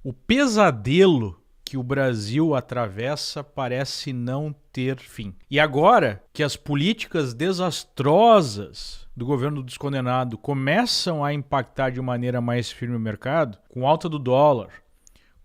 O pesadelo que o Brasil atravessa parece não ter fim. E agora que as políticas desastrosas do governo do descondenado começam a impactar de maneira mais firme o mercado, com alta do dólar,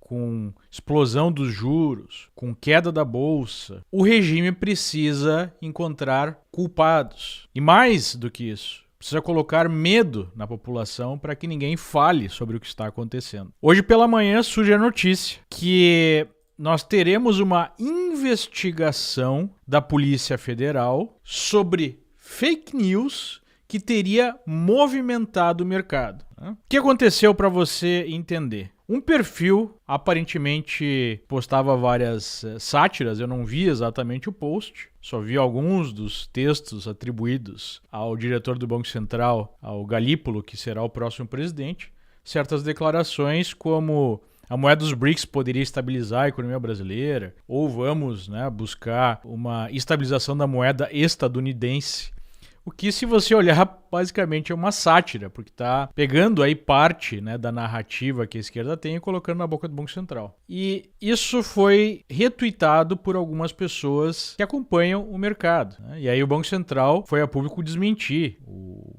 com explosão dos juros, com queda da bolsa, o regime precisa encontrar culpados. E mais do que isso, precisa colocar medo na população para que ninguém fale sobre o que está acontecendo. Hoje pela manhã surge a notícia que nós teremos uma investigação da Polícia Federal sobre fake news que teria movimentado o mercado. O que aconteceu para você entender? Um perfil aparentemente postava várias sátiras, eu não vi exatamente o post, só vi alguns dos textos atribuídos ao diretor do Banco Central, ao Galípolo, que será o próximo presidente, certas declarações como a moeda dos BRICS poderia estabilizar a economia brasileira, ou vamos buscar uma estabilização da moeda estadunidense. O que, se você olhar, basicamente é uma sátira, porque está pegando aí parte da narrativa que a esquerda tem e colocando na boca do Banco Central. E isso foi retuitado por algumas pessoas que acompanham o mercado. E aí o Banco Central foi a público desmentir. O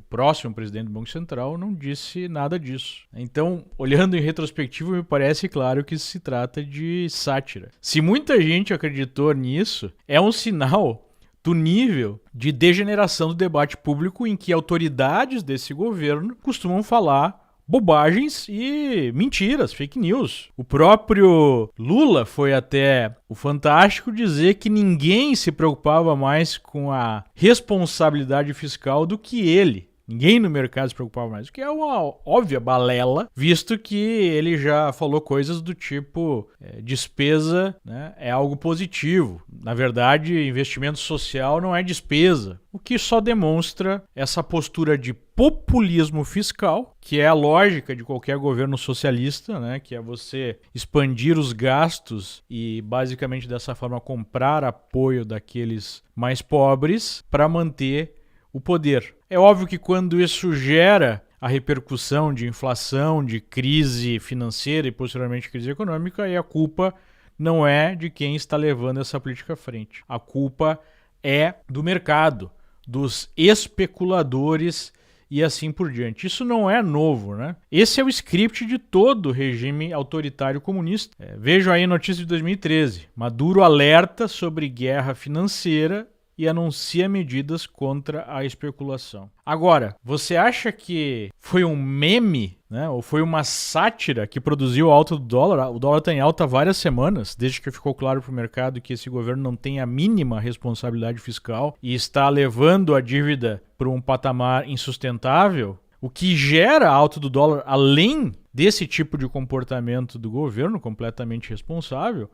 próximo presidente do Banco Central não disse nada disso. Então, olhando em retrospectiva, me parece claro que se trata de sátira. Se muita gente acreditou nisso, é um sinal do nível de degeneração do debate público em que autoridades desse governo costumam falar bobagens e mentiras, fake news. O próprio Lula foi até o Fantástico dizer que ninguém se preocupava mais com a responsabilidade fiscal do que ele. Ninguém no mercado se preocupava mais, o que é uma óbvia balela, visto que ele já falou coisas do tipo despesa é algo positivo. Na verdade, investimento social não é despesa, o que só demonstra essa postura de populismo fiscal, que é a lógica de qualquer governo socialista, que é você expandir os gastos e basicamente dessa forma comprar apoio daqueles mais pobres para manter o poder. É óbvio que quando isso gera a repercussão de inflação, de crise financeira e posteriormente crise econômica, aí a culpa não é de quem está levando essa política à frente. A culpa é do mercado, dos especuladores e assim por diante. Isso não é novo, Esse é o script de todo regime autoritário comunista. Vejam aí a notícia de 2013. Maduro alerta sobre guerra financeira e anuncia medidas contra a especulação. Agora, você acha que foi um meme, ou foi uma sátira que produziu a alta do dólar? O dólar está em alta há várias semanas, desde que ficou claro para o mercado que esse governo não tem a mínima responsabilidade fiscal e está levando a dívida para um patamar insustentável. O que gera a alta do dólar, além desse tipo de comportamento do governo completamente responsável,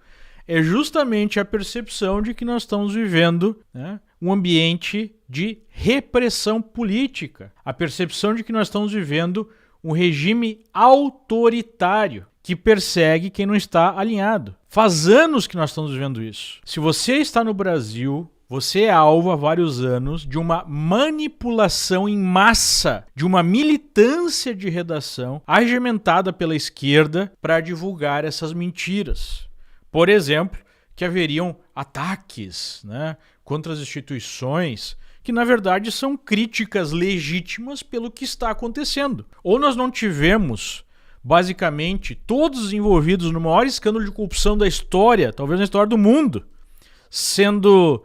é justamente a percepção de que nós estamos vivendo um ambiente de repressão política. A percepção de que nós estamos vivendo um regime autoritário que persegue quem não está alinhado. Faz anos que nós estamos vivendo isso. Se você está no Brasil, você é alvo há vários anos de uma manipulação em massa, de uma militância de redação arregimentada pela esquerda para divulgar essas mentiras. Por exemplo, que haveriam ataques contra as instituições, que na verdade são críticas legítimas pelo que está acontecendo. Ou nós não tivemos, basicamente, todos os envolvidos no maior escândalo de corrupção da história, talvez na história do mundo, sendo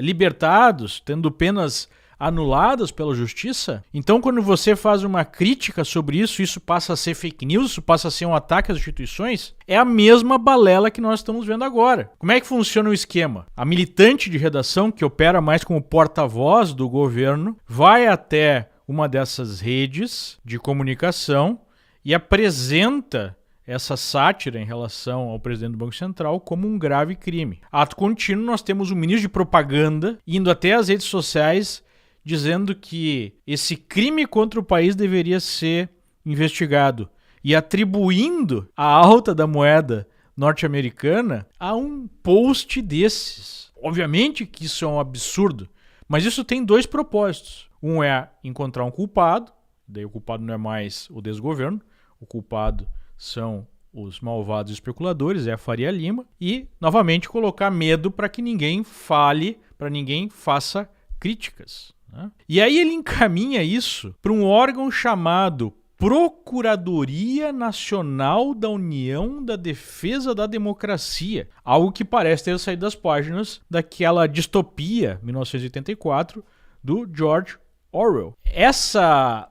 libertados, tendo penas anuladas pela justiça. Então, quando você faz uma crítica sobre isso, isso passa a ser fake news, isso passa a ser um ataque às instituições, é a mesma balela que nós estamos vendo agora. Como é que funciona o esquema? A militante de redação, que opera mais como porta-voz do governo, vai até uma dessas redes de comunicação e apresenta essa sátira em relação ao presidente do Banco Central como um grave crime. Ato contínuo, nós temos um ministro de propaganda indo até as redes sociais dizendo que esse crime contra o país deveria ser investigado e atribuindo a alta da moeda norte-americana a um post desses. Obviamente que isso é um absurdo, mas isso tem dois propósitos. Um é encontrar um culpado, daí o culpado não é mais o desgoverno, o culpado são os malvados especuladores, é a Faria Lima, e, novamente, colocar medo para que ninguém fale, para ninguém faça críticas, né? E aí ele encaminha isso para um órgão chamado Procuradoria Nacional da União da Defesa da Democracia, algo que parece ter saído das páginas daquela distopia 1984 do George Orwell. Essa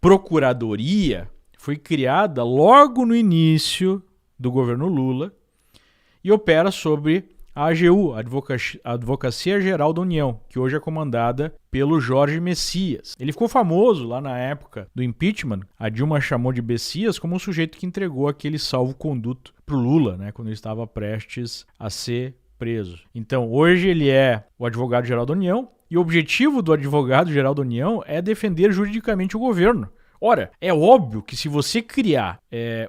procuradoria foi criada logo no início do governo Lula e opera sobre a AGU, a Advocacia Geral da União, que hoje é comandada pelo Jorge Messias. Ele ficou famoso lá na época do impeachment. A Dilma chamou de Messias como o sujeito que entregou aquele salvo-conduto para o Lula, né, quando ele estava prestes a ser preso. Então, hoje ele é o Advogado-Geral da União e o objetivo do Advogado-Geral da União é defender juridicamente o governo. Ora, é óbvio que se você criar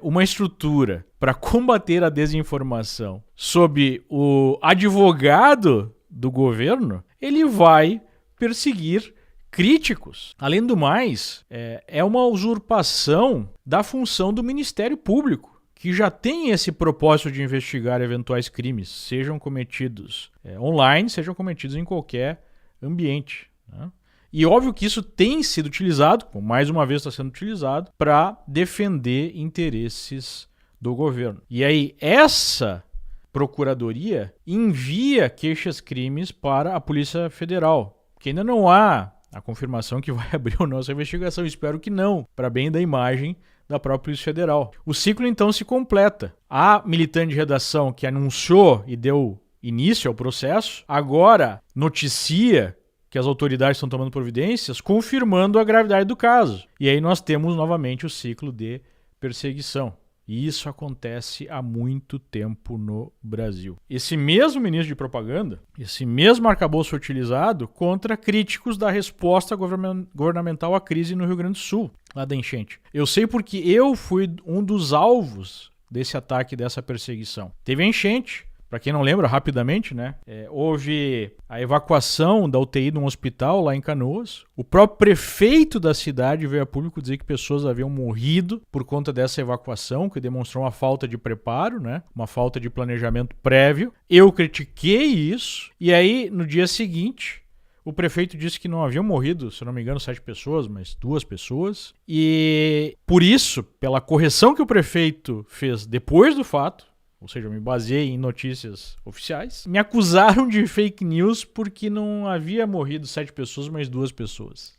uma estrutura para combater a desinformação sob o advogado do governo, ele vai perseguir críticos. Além do mais, é uma usurpação da função do Ministério Público, que já tem esse propósito de investigar eventuais crimes, sejam cometidos online, sejam cometidos em qualquer ambiente, né? E óbvio que isso tem sido utilizado, mais uma vez está sendo utilizado, para defender interesses do governo. E aí essa procuradoria envia queixas-crimes para a Polícia Federal, que ainda não há a confirmação que vai abrir ou não essa investigação. Espero que não, para bem da imagem da própria Polícia Federal. O ciclo então se completa. A militante de redação que anunciou e deu início ao processo, agora noticia que as autoridades estão tomando providências, confirmando a gravidade do caso. E aí nós temos novamente o ciclo de perseguição. E isso acontece há muito tempo no Brasil. Esse mesmo ministro de propaganda, esse mesmo arcabouço foi utilizado contra críticos da resposta governamental à crise no Rio Grande do Sul, lá da enchente. Eu sei porque eu fui um dos alvos desse ataque, dessa perseguição. Teve a enchente. Para quem não lembra, rapidamente, né? Houve a evacuação da UTI de um hospital lá em Canoas. O próprio prefeito da cidade veio a público dizer que pessoas haviam morrido por conta dessa evacuação, que demonstrou uma falta de preparo, né? Uma falta de planejamento prévio. Eu critiquei isso. E aí, no dia seguinte, o prefeito disse que não haviam morrido, se não me engano, 7 pessoas, mas 2 pessoas. E por isso, pela correção que o prefeito fez depois do fato, ou seja, eu me baseei em notícias oficiais, me acusaram de fake news porque não havia morrido 7 pessoas, mas 2 pessoas.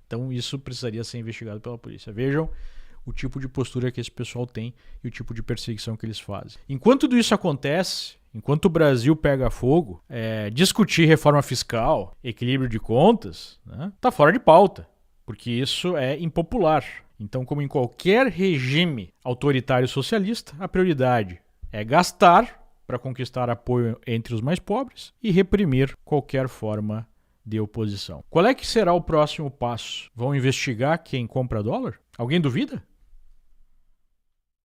Então isso precisaria ser investigado pela polícia. Vejam o tipo de postura que esse pessoal tem e o tipo de perseguição que eles fazem. Enquanto tudo isso acontece, enquanto o Brasil pega fogo, discutir reforma fiscal, equilíbrio de contas, né, tá fora de pauta, porque isso é impopular. Então, como em qualquer regime autoritário socialista, a prioridade é gastar para conquistar apoio entre os mais pobres e reprimir qualquer forma de oposição. Qual é que será o próximo passo? Vão investigar quem compra dólar? Alguém duvida?